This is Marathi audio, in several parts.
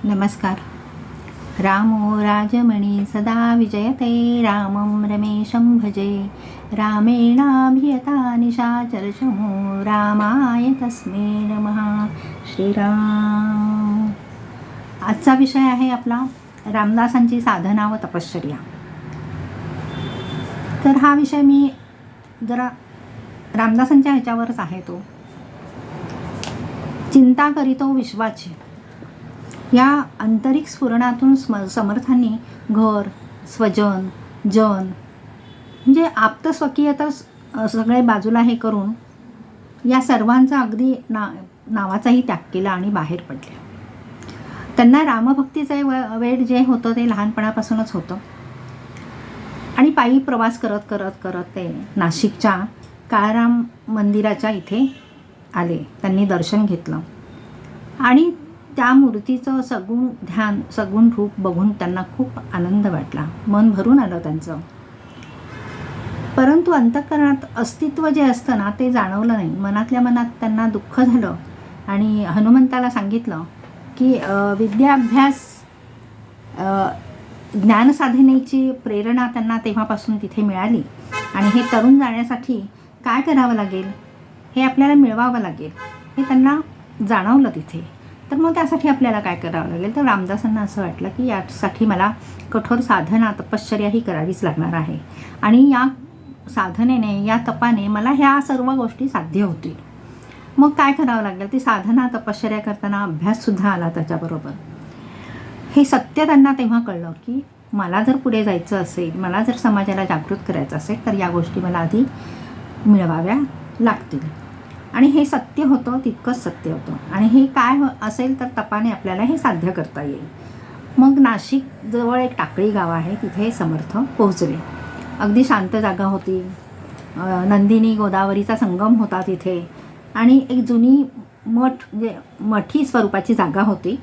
नमस्कार. रामो राजमणी सदा विजयते, रामं रमेशं भजे, रामेणाभियता निशाचरचमो, रामाय तस्मै नमः. श्रीराम. आजचा विषय आहे आपला रामदासांची साधना व तपश्चर्या. तर हा विषय मी जरा रामदासांच्या ह्याच्यावरच आहे. तो चिंता करीतो विश्वाची या आंतरिक स्फुरणातून समर्थांनी घर, स्वजन, जन म्हणजे आप्तस्वकीय तर सगळे बाजूला हे करून या सर्वांचा अगदी नावाचाही त्याग केला आणि बाहेर पडले. त्यांना रामभक्तीचे वेड जे होतं ते लहानपणापासूनच होतं आणि पायी प्रवास करत करत करत ते नाशिकच्या काळाराम मंदिराच्या इथे आले. त्यांनी दर्शन घेतलं आणि त्या मूर्तीचं सगुण ध्यान, सगुण रूप बघून त्यांना खूप आनंद वाटला. मन भरून आलं त्यांचं. परंतु अंतःकरणात अस्तित्व जे असतं ना ते जाणवलं नाही. मनातल्या मनात त्यांना दुःख झालं आणि हनुमंताला सांगितलं की विद्याभ्यास, ज्ञानसाधनेची प्रेरणा त्यांना तेव्हापासून तिथे मिळाली आणि हे तरुण जाण्यासाठी काय करावं लागेल, हे आपल्याला मिळवावं लागेल हे त्यांना जाणवलं तिथे. तर मग त्यासाठी आपल्याला काय करावं लागेल, तर रामदासांना असं वाटलं की यासाठी मला कठोर साधना, तपश्चर्या ही करावीच लागणार आहे आणि या साधनेने, या तपाने मला ह्या सर्व गोष्टी साध्य होतील. मग काय करावं लागेल, ती साधना तपश्चर्या करताना अभ्याससुद्धा आला त्याच्याबरोबर. हे सत्य त्यांना तेव्हा कळलं की मला जर पुढे जायचं असेल, मला जर समाजाला जागृत करायचं असेल तर या गोष्टी मला आधी मिळवाव्या लागतील. आणि हे सत्य होतं, तितकंच सत्य होतं. आणि हे काय असेल तर तपाने आपल्याला हे साध्य करता येईल. मग नाशिक जवळ एक टाकळी गाव आहे, तिथे समर्थ पोहोचले. अगदी शांत जागा होती. नंदिनी गोदावरीचा संगम होता तिथे आणि एक जुनी म्हणजे मठी स्वरूपाची जागा होती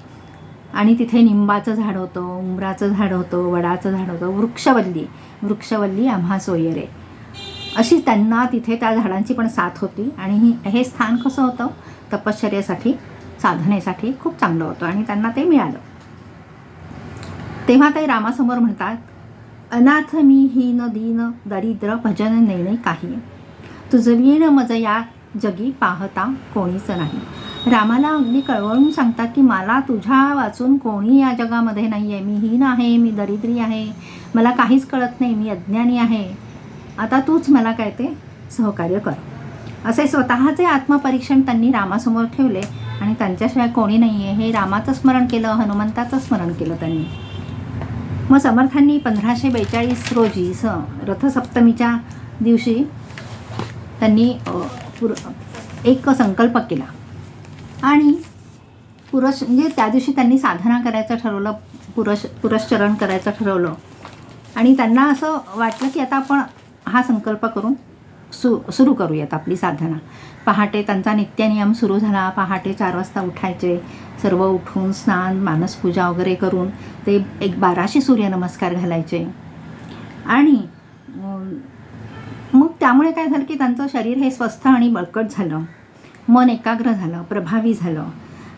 आणि तिथे निंबाचं झाड होतं, उंबराचं झाड होतं, वडाचं झाड होतं, वृक्षवल्ली आम्हा सोयरे अशी त्यांना तिथे त्या झाडांची पण साथ होती. आणि हे स्थान कसं होतं, तपश्चर्येसाठी, साधनेसाठी खूप चांगलं होतं आणि त्यांना ते मिळालं. तेव्हा ते रामासमोर म्हणतात, अनाथ मी हीन दीन दरिद्र भजन नेणे काही, तुझवीण मज या जगी पाहता कोणीच नाही. रामाला अगदी कळवळून सांगतात की मला तुझ्या वाचून कोणी या जगामध्ये नाही आहे. मी हीन आहे, मी दरिद्री आहे, मला काहीच कळत नाही, मी अज्ञानी आहे. आता तूच मला काय ते सहकार्य कर. असे स्वतःचे आत्मपरीक्षण त्यांनी रामासमोर ठेवले आणि त्यांच्याशिवाय कोणी नाही आहे हे रामाचं स्मरण केलं, हनुमंताचं स्मरण केलं त्यांनी. मग समर्थांनी 1542 रोजी रथसप्तमीच्या दिवशी त्यांनी एक संकल्प केला आणि म्हणजे त्या दिवशी त्यांनी साधना करायचं ठरवलं, पुरश्चरण करायचं ठरवलं. आणि त्यांना असं वाटलं की आता आपण हा संकल्प करून सुरू करूयात आपली साधना. पहाटे त्यांचा नित्यनियम सुरू झाला. पहाटे 4 वाजता उठायचे. सर्व उठून स्नान, मानसपूजा वगैरे करून ते 1200 सूर्यनमस्कार घालायचे. आणि मग त्यामुळे काय झालं की त्यांचं शरीर हे स्वस्थ आणि बळकट झालं, मन एकाग्र झालं, प्रभावी झालं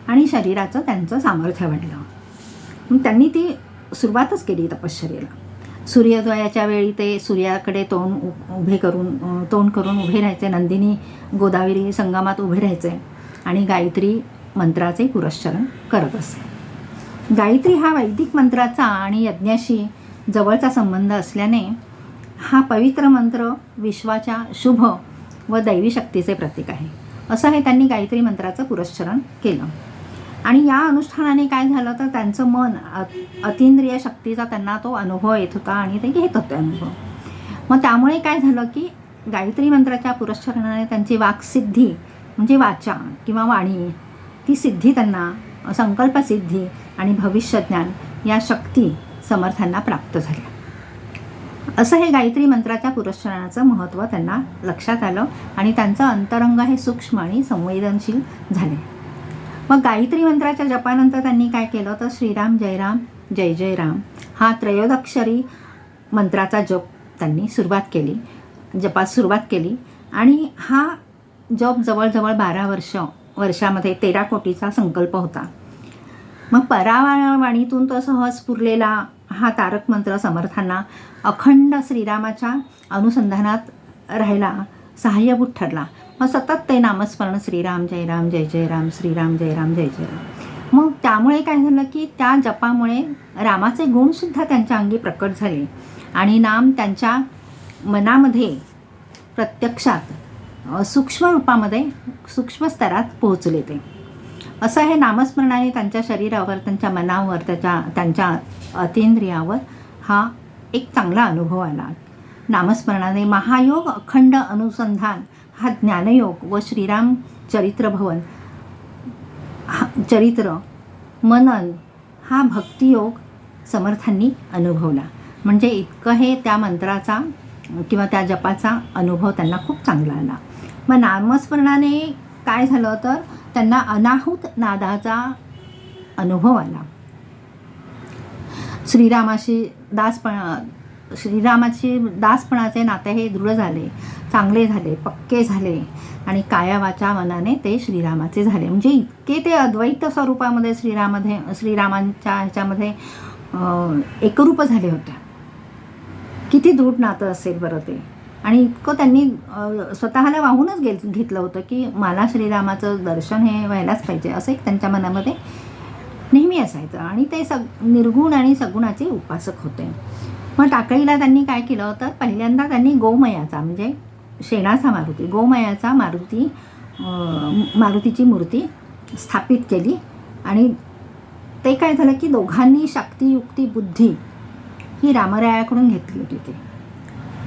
आणि शरीराचं त्यांचं सामर्थ्य वाढलं. मग त्यांनी ती सुरुवातच केली तपश्चर्येला. सूर्योदयाच्या वेळी ते सूर्याकडे तोंड करून उभे राहायचे. नंदिनी गोदावरी संगमात उभे राहायचे आणि गायत्री मंत्राचे पुरश्चरण करत असे. गायत्री हा वैदिक मंत्राचा आणि यज्ञाशी जवळचा संबंध असल्याने हा पवित्र मंत्र विश्वाच्या शुभ व दैवी शक्तीचे प्रतीक आहे. असं हे त्यांनी गायत्री मंत्राचं पुरश्चरण केलं. आणि या अनुष्ठानाने काय झालं तर त्यांचं मन, अतींद्रिय शक्तीचा त्यांना तो अनुभव येत होता आणि ते घेत होते अनुभव. मग त्यामुळे काय झालं की गायत्री मंत्राच्या पुरश्चरणाने त्यांची वाक्सिद्धी म्हणजे वाचा किंवा वाणी, ती सिद्धी त्यांना, संकल्पसिद्धी आणि भविष्यज्ञान या शक्ती समर्थांना प्राप्त झाल्या. असं हे गायत्री मंत्राच्या पुरश्चरणाचं महत्त्व त्यांना लक्षात आलं आणि त्यांचं अंतरंग हे सूक्ष्म आणि संवेदनशील झाले. मग गायत्री मंत्राच्या जपानंतर त्यांनी काय केलं तर श्रीराम जय राम जय जय राम हा त्रयोदक्षरी मंत्राचा जप त्यांनी जपास सुरुवात केली. आणि हा जप जवळजवळ 12 वर्षामध्ये 13 कोटीचा संकल्प होता. मग परावाणीतून तो सहज पुरलेला हा तारक मंत्र समर्थांना अखंड श्रीरामाच्या अनुसंधानात राहायला सहाय्यभूत ठरला. मग सतत ते नामस्मरण श्रीराम जय राम जय जय राम, श्रीराम जय राम जय जय राम. मग त्यामुळे काय झालं की त्या जपामुळे रामाचे गुणसुद्धा त्यांच्या अंगी प्रकट झाले आणि नाम त्यांच्या मनामध्ये प्रत्यक्षात सूक्ष्म रूपामध्ये सूक्ष्म स्तरात पोहोचले. ते असं हे नामस्मरणाने त्यांच्या शरीरावर, त्यांच्या मनावर, त्यांच्या अतींद्रियावर हा एक चांगला अनुभव आला. नामस्मरणाने महायोग, अखंड अनुसंधान हा ज्ञानयोग व श्रीराम चरित्र मनन हा भक्तियोग समर्थांनी अनुभवला. म्हणजे इतकं हे त्या मंत्राचा किंवा त्या जपाचा अनुभव त्यांना खूप चांगला आला. मग नामस्मरणाने काय झालं तर त्यांना अनाहूत नादाचा अनुभव आला. श्रीरामाची दासपणाचे नाते हे दृढ झाले, चांगले झाले, पक्के झाले आणि कायावाच्या मनाने ते श्रीरामाचे झाले. म्हणजे इतके ते अद्वैत स्वरूपामध्ये श्रीरामांच्या ह्याच्यामध्ये एकरूप झाले होते. किती दृढ नातं असेल बरं ते. आणि इतकं त्यांनी स्वतःला वाहूनच घेतलं होतं की मला श्रीरामाचं दर्शन हे व्हायलाच पाहिजे, असं एक त्यांच्या मनामध्ये नेहमी असायचं. आणि ते निर्गुण आणि सगुणाचे उपासक होते. मग टाकळीला त्यांनी काय केलं तर पहिल्यांदा त्यांनी गोमयाचा म्हणजे शेणाचा मारुती, गोमयाचा मारुतीची मूर्ती स्थापित केली. आणि ते काय झालं की दोघांनी शक्ती, युक्ती, बुद्धी ही रामरायाकडून घेतली होती. ते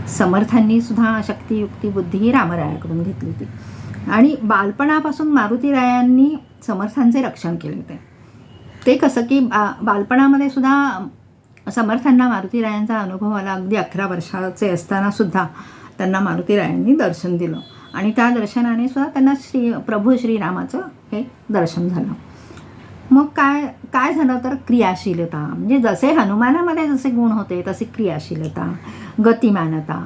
समर्थांनी सुद्धा शक्ती, युक्ती, बुद्धी ही रामरायाकडून घेतली होती. आणि बालपणापासून मारुतीरायांनी समर्थांचे रक्षण केले होते. ते कसं की बालपणामध्ये सुद्धा समर्थांना मारुतीरायांचा अनुभव आला. अगदी 11 वर्षाचे असताना सुद्धा त्यांना मारुतीरायांनी दर्शन दिलं आणि त्या दर्शनाने सुद्धा त्यांना प्रभू श्रीरामाचं हे दर्शन झालं. मग काय झालं तर क्रियाशीलता, म्हणजे जसे हनुमानामध्ये जसे गुण होते तसे क्रियाशीलता, गतिमानता,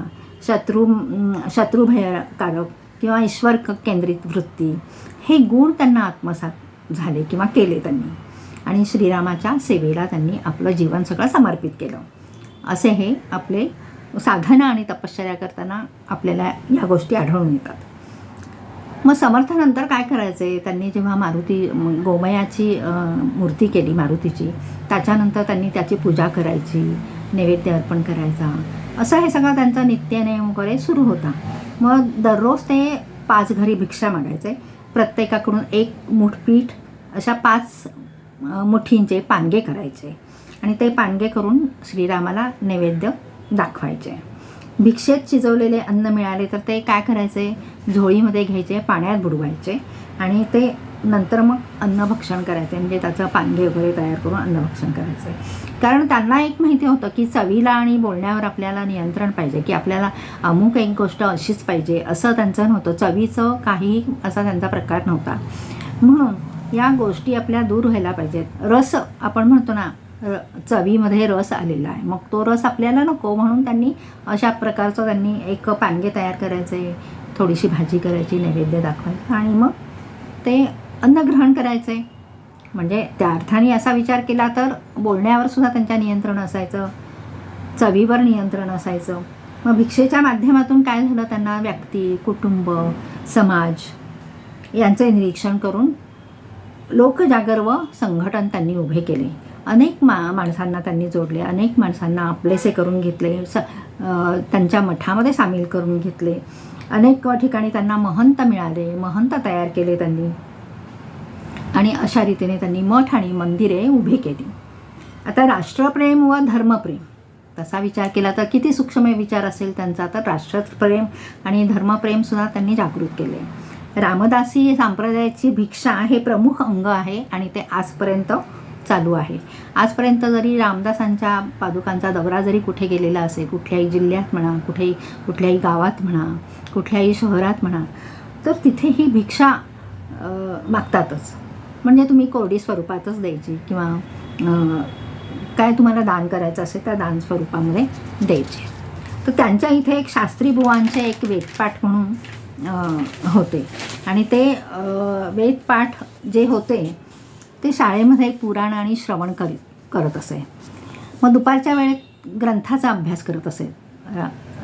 शत्रुभयकारक किंवा ईश्वर केंद्रित वृत्ती हे गुण त्यांना आत्मसात झाले किंवा केले त्यांनी. आणि श्रीरामाच्या सेवेला त्यांनी आपलं जीवन सगळं समर्पित केलं. असे हे आपले साधना आणि तपश्चर्या करताना आपल्याला ह्या गोष्टी आढळून येतात. मग समर्थानंतर काय करायचे, त्यांनी जेव्हा गोमयाची मूर्ती केली मारुतीची, त्याच्यानंतर त्यांनी त्याची पूजा करायची, नैवेद्य अर्पण करायचा, असं हे सगळं त्यांचा नित्यनेम वगैरे सुरू होता. मग दररोज ते 5 घरी भिक्षा मागायचे. प्रत्येकाकडून 1 मूठ पीठ अशा 5 मुठींचे पानगे करायचे आणि ते पानगे करून श्रीरामाला नैवेद्य दाखवायचे. भिक्षेत शिजवलेले अन्न मिळाले तर ते काय करायचे, झोळीमध्ये घ्यायचे, पाण्यात बुडवायचे आणि ते नंतर मग अन्नभक्षण करायचे. म्हणजे त्याचं पानगे वगैरे तयार करून अन्नभक्षण करायचे. कारण त्यांना एक माहिती होतं की चवीला आणि बोलण्यावर आपल्याला नियंत्रण पाहिजे, की आपल्याला अमुक एक गोष्ट अशीच पाहिजे असं त्यांचं नव्हतं. चवीचं काही असा त्यांचा प्रकार नव्हता. म्हणून या गोष्टी आपल्या दूर व्हायला पाहिजेत. रस आपण म्हणतो ना, चवीमध्ये रस आलेला आहे, मग तो रस आपल्याला नको, म्हणून त्यांनी अशा प्रकारचं त्यांनी एक पानगे तयार करायचे, थोडीशी भाजी करायची, नैवेद्य दाखवायचं आणि मग ते अन्न ग्रहण करायचे. म्हणजे त्या अर्थाने असा विचार केला तर बोलण्यावर सुद्धा त्यांच्या नियंत्रण असायचं, चवीवर नियंत्रण असायचं. मग भिक्षेच्या माध्यमातून काय झालं, त्यांना व्यक्ती, कुटुंब, समाज यांचे निरीक्षण करून लोकजागर व संघटन त्यांनी उभे केले. अनेक माणसांना त्यांनी जोडले, अनेक माणसांना आपलेसे करून घेतले, त्यांच्या मठामध्ये सामील करून घेतले. अनेक ठिकाणी त्यांना महंत मिळाले, महंत तयार केले त्यांनी आणि अशा रीतीने त्यांनी मठ आणि मंदिरे उभी केली. आता राष्ट्रप्रेम व धर्मप्रेम तसा विचार केला तर किती सूक्ष्म विचार असेल त्यांचा, तर राष्ट्रप्रेम आणि धर्मप्रेमसुद्धा त्यांनी जागृत केले. रामदासी संप्रदायाची भिक्षा हे प्रमुख अंग आहे आणि ते आजपर्यंत चालू आहे. आजपर्यंत जरी रामदासांच्या पादुकांचा दौरा जरी कुठे गेलेला असेल, कुठल्याही जिल्ह्यात म्हणा, कुठल्याही गावात म्हणा, कुठल्याही शहरात म्हणा, तर तिथे ही भिक्षा मागतातच. म्हणजे तुम्ही कोरडी स्वरूपातच द्यायची किंवा काय तुम्हाला दान करायचं असेल त्या दान स्वरूपामध्ये द्यायचे. तर त्यांच्या इथे एक शास्त्री बुवांचे एक वेदपाठ म्हणून होते आणि ते वेदपाठ जे होते ते शाळेमध्ये पुराण आणि श्रवण करत असे. मग दुपारच्या वेळेत ग्रंथाचा अभ्यास करत असे.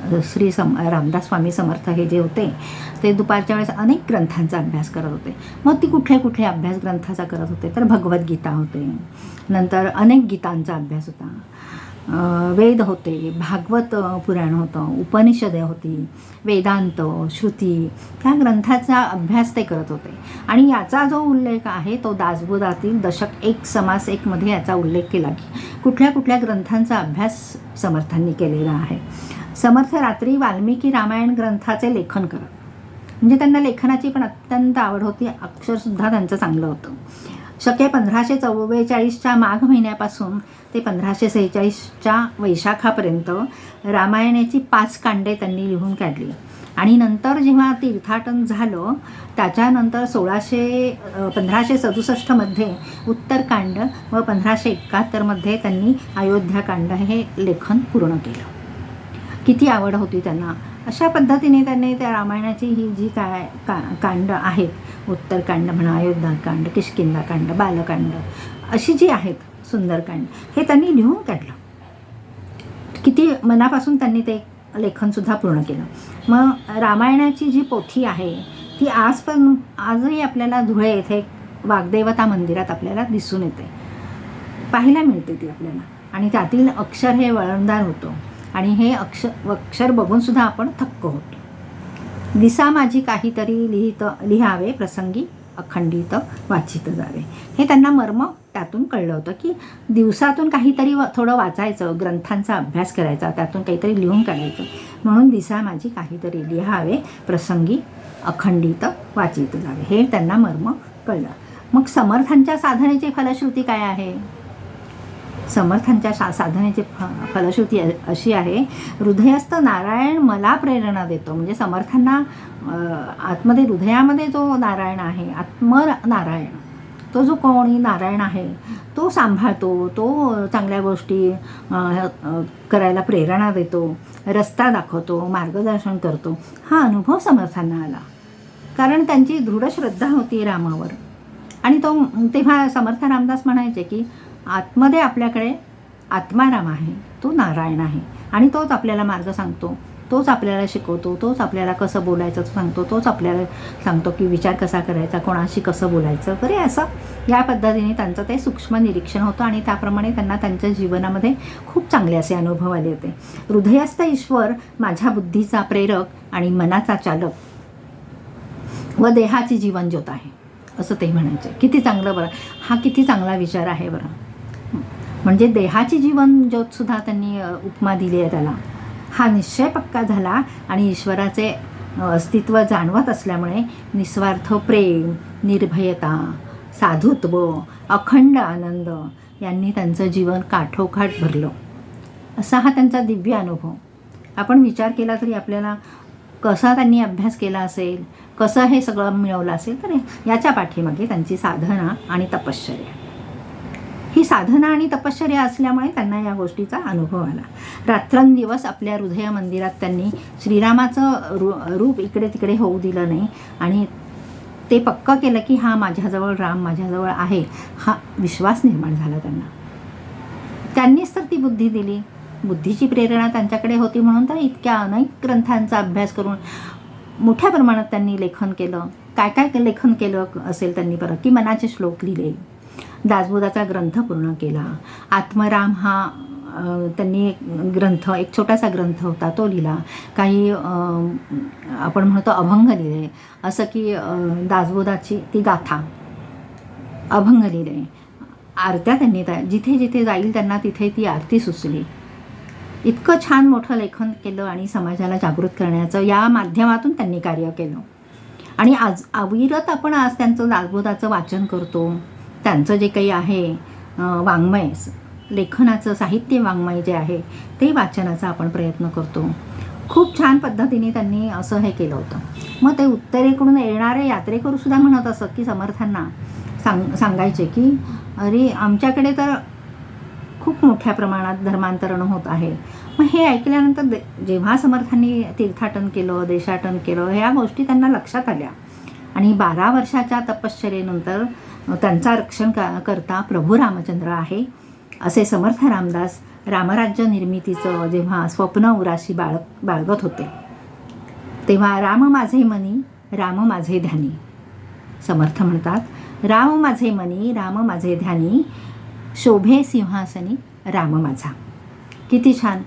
रामदास स्वामी समर्थ हे जे होते ते दुपारच्या वेळेस अनेक ग्रंथांचा अभ्यास करत होते. मग ती कुठले कुठले अभ्यास ग्रंथाचा करत होते तर भगवद्गीता होते, नंतर अनेक गीतांचा अभ्यास होता, वेद होते, भागवत पुराण होतं, उपनिषदे होती, वेदांत, श्रुती, ह्या ग्रंथाचा अभ्यास ते करत होते. आणि याचा जो उल्लेख आहे तो दासबोधातील दशक 1 समास 1 मध्ये याचा उल्लेख केला की कुठल्या कुठल्या ग्रंथांचा अभ्यास समर्थांनी केलेला आहे. समर्थ रात्री वाल्मिकी रामायण ग्रंथाचे लेखन करत, म्हणजे त्यांना लेखनाची पण अत्यंत आवड होती, अक्षरसुद्धा त्यांचं चांगलं होतं. शके 1544च्या माघ महिन्यापासून ते 1546च्या वैशाखापर्यंत रामायणाची 5 कांडे त्यांनी लिहून काढली. आणि नंतर जेव्हा तीर्थाटन झालं त्याच्यानंतर 1567मध्ये उत्तरकांड व 1571मध्ये त्यांनी अयोध्याकांड हे लेखन पूर्ण केलं. किती आवड होती त्यांना. अशा पद्धतीने त्यांनी त्या रामायणाची ही जी कांड आहेत, उत्तरकांड म्हणा, अयोध्याकांड, किष्किंधाकांड, बालकांड, अशी जी आहेत सुंदरकांड, हे त्यांनी लिहून काढलं. किती मनापासून त्यांनी ते लेखनसुद्धा पूर्ण केलं. मग रामायणाची जी पोथी आहे ती आजही आपल्याला धुळे येथे वाग्देवता मंदिरात आपल्याला दिसून येते, पाहायला मिळते ती आपल्याला. आणि त्यातील अक्षर हे वळणदार होतं आणि हे अक्षर बघूनसुद्धा आपण थक्क होतो. दिसा माझी काहीतरी लिहावे, प्रसंगी अखंडित वाचित जावे. हे त्यांना मर्म त्यातून कळलं होतं की दिवसातून काहीतरी थोडं वाचायचं, ग्रंथांचा अभ्यास करायचा, त्यातून काहीतरी लिहून काढायचं. म्हणून दिसा माझी काहीतरी लिहावे, प्रसंगी अखंडित वाचित जावे, हे त्यांना मर्म कळलं. मग समर्थांच्या साधनेची फलश्रुती काय आहे? समर्थांच्या साधनेची फलश्रुती अशी आहे, हृदयस्थ नारायण मला प्रेरणा देतो. म्हणजे समर्थांना आतमध्ये हृदयामध्ये जो नारायण आहे, आत्मनारायण, तो जो कोणी नारायण आहे तो सांभाळतो, तो चांगल्या गोष्टी करायला प्रेरणा देतो, रस्ता दाखवतो, मार्गदर्शन करतो. हा अनुभव समर्थांना आला कारण त्यांची दृढ श्रद्धा होती रामावर. आणि तेव्हा समर्थ रामदास म्हणायचे की आतमध्ये आपल्याकडे आत्माराम आहे, तो नारायण आहे आणि तोच आपल्याला मार्ग सांगतो, तोच आपल्याला शिकवतो, तोच आपल्याला कसं बोलायचं सांगतो, तोच आपल्याला सांगतो की विचार कसा करायचा, कोणाशी कसं बोलायचं वगैरे. असं या पद्धतीने त्यांचं ते सूक्ष्म निरीक्षण होतं आणि त्याप्रमाणे त्यांना त्यांच्या जीवनामध्ये खूप चांगले असे अनुभव आले होते. हृदयस्थ ईश्वर माझ्या बुद्धीचा प्रेरक आणि मनाचा चालक व देहाची जीवन ज्योत आहे, असं ते म्हणायचे. किती चांगलं बरं, हा किती चांगला विचार आहे बरं. म्हणजे देहाची जीवन ज्योतसुद्धा त्यांनी उपमा दिली आहे त्याला. हा निश्चय पक्का झाला आणि ईश्वराचे अस्तित्व जाणवत असल्यामुळे निस्वार्थ प्रेम, निर्भयता, साधुत्व, अखंड आनंद यांनी त्यांचं जीवन काठोकाठ भरलं. असा हा त्यांचा दिव्य अनुभव. आपण विचार केला तरी आपल्याला कसा त्यांनी अभ्यास केला असेल, कसं हे सगळं मिळवलं असेल, तर याच्या पाठीमागे त्यांची साधना आणि तपश्चर्या. ही साधना आणि तपश्चर्या असल्यामुळे त्यांना या गोष्टीचा अनुभव आला. रात्रंदिवस आपल्या हृदय मंदिरात त्यांनी श्रीरामाचं रूप इकडे तिकडे होऊ दिलं नाही आणि ते पक्का केलं की हा माझ्याजवळ राम माझ्याजवळ आहे, हा विश्वास निर्माण झाला त्यांना. त्यांनीच तर ती बुद्धी दिली, बुद्धीची प्रेरणा त्यांच्याकडे होती म्हणून तर इतक्या अनेक ग्रंथांचा अभ्यास करून मोठ्या प्रमाणात त्यांनी लेखन केलं. काय काय लेखन केलं असेल त्यांनी परत की मनाचे श्लोक लिहिले, दासबोधाचा ग्रंथ पूर्ण केला, आत्मराम हा त्यांनी एक छोटासा ग्रंथ होता तो लिहिला, काही आपण म्हणतो अभंग लिहिले, असं की दासबोधाची ती गाथा, अभंग लिहिले, आरत्या त्यांनी जिथे जिथे जाईल त्यांना तिथे ती आरती सुचली. इतकं छान मोठं लेखन केलं आणि समाजाला जागृत करण्याचं या माध्यमातून त्यांनी कार्य केलं. आणि अविरत आपण आज त्यांचं दासबोधाचं वाचन करतो. त्यांचं जे काही आहे वाङ्मय, लेखनाचं साहित्य वाङ्मय जे आहे ते वाचनाचा आपण प्रयत्न करतो. खूप छान पद्धतीने त्यांनी असं हे केलं होतं. मग ते उत्तरेकडून येणारे यात्रेकरूसुद्धा म्हणत असत की समर्थांना सांगायचे की अरे आमच्याकडे तर खूप मोठ्या प्रमाणात धर्मांतरण होत आहे. मग हे ऐकल्यानंतर जेव्हा समर्थांनी तीर्थाटन केलं, देशाटन केलं, ह्या गोष्टी त्यांना लक्षात आल्या आणि 12 वर्षाच्या तपश्चर्येनंतर त्यांचा रक्षण करता प्रभू रामचंद्र आहे असे समर्थ रामदास रामराज्य निर्मितीचं जेव्हा स्वप्न उराशी बाळगत होते तेव्हा राम माझे मनी राम माझे ध्यानी. समर्थ म्हणतात, राम माझे मनी राम माझे ध्यानी, शोभे सिंहासनी राम माझा. किती छान.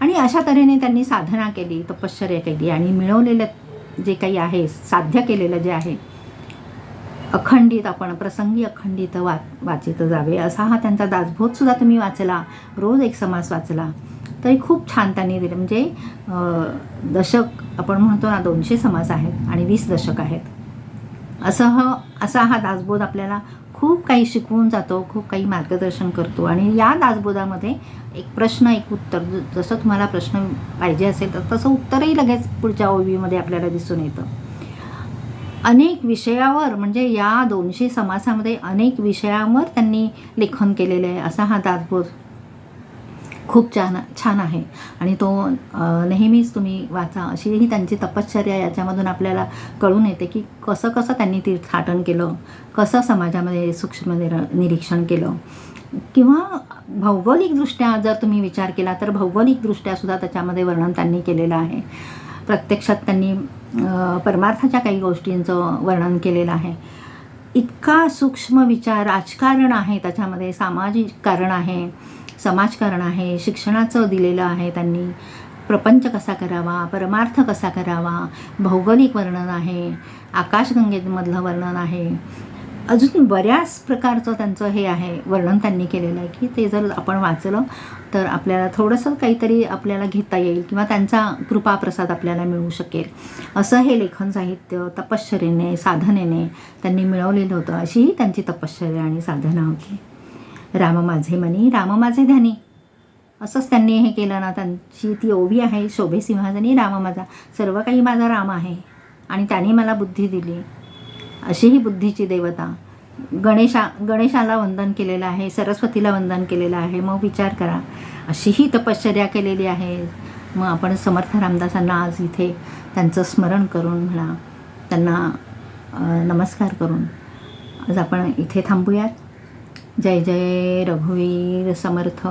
आणि अशा तऱ्हेने त्यांनी साधना केली, तपश्चर्या केली आणि मिळवलेलं जे काही आहे, साध्य केलेलं जे आहे, अखंडित आपण प्रसंगी अखंडित वाचित जावे असा हा त्यांचा दासबोधसुद्धा तुम्ही वाचला, रोज एक समास वाचला तरी खूप छान त्यांनी दिलं. म्हणजे दशक आपण म्हणतो ना, 200 समास आहेत आणि 20 दशक आहेत. असा हा दासबोध आपल्याला खूप काही शिकवून जातो, खूप काही मार्गदर्शन करतो. आणि या दासबोधामध्ये एक प्रश्न एक उत्तर, जसं तुम्हाला प्रश्न पाहिजे असेल तर तसं उत्तरही लगेच पुढच्या ओळीमध्ये आपल्याला दिसून येतं. अनेक विषयावर, म्हणजे या 200 समासामध्ये अनेक विषयावर त्यांनी लेखन केलेलं आहे. असा हा दासबोध खूप छान आहे आणि तो नेहमीच तुम्ही वाचा. अशी ही त्यांची तपश्चर्या याच्यामधून आपल्याला कळून येते की कसं त्यांनी तीर्थाटन केलं, कसं समाजामध्ये सूक्ष्म निरीक्षण केलं. किंवा भौगोलिकदृष्ट्या जर तुम्ही विचार केला तर भौगोलिकदृष्ट्यासुद्धा त्याच्यामध्ये वर्णन त्यांनी केलेलं आहे. प्रत्यक्षात त्यांनी परमार्थाच्या काही गोष्टींचं वर्णन केलेलं आहे. इतका सूक्ष्म विचार, राजकारण आहे त्याच्यामध्ये, सामाजिक कारण आहे, समाजकारण आहे, शिक्षणाचं दिलेलं आहे त्यांनी. प्रपंच कसा करावा, परमार्थ कसा करावा, भौगोलिक वर्णन आहे, आकाशगंगेमधलं वर्णन आहे, अजून बऱ्याच प्रकारचं त्यांचं हे आहे, वर्णन त्यांनी केलेलं आहे की ते जर आपण वाचलं तर आपल्याला थोडंसं काहीतरी आपल्याला घेता येईल किंवा त्यांचा कृपाप्रसाद आपल्याला मिळू शकेल. असं हे लेखन साहित्य तपश्चर्येने, साधनेने त्यांनी मिळवलेलं होतं. अशीही त्यांची तपश्चर्या आणि साधना होती. राम माझे मनी राम माझे ध्यानी, असंच त्यांनी हे केलं ना. त्यांची ती ओवी आहे, शोभे सिंहासनी राम माझा, सर्व काही माझा राम आहे आणि त्याने मला बुद्धी दिली. अशी ही बुद्धीची देवता. गणेशाला वंदन केलेलं आहे, सरस्वतीला वंदन केलेलं आहे. मग विचार करा, अशी ही तपश्चर्या केलेली आहे. मग आपण समर्थ रामदासांना आज इथे त्यांचं स्मरण करून म्हणा, त्यांना नमस्कार करून आज आपण इथे थांबूयात. जय जय रघुवीर समर्थ.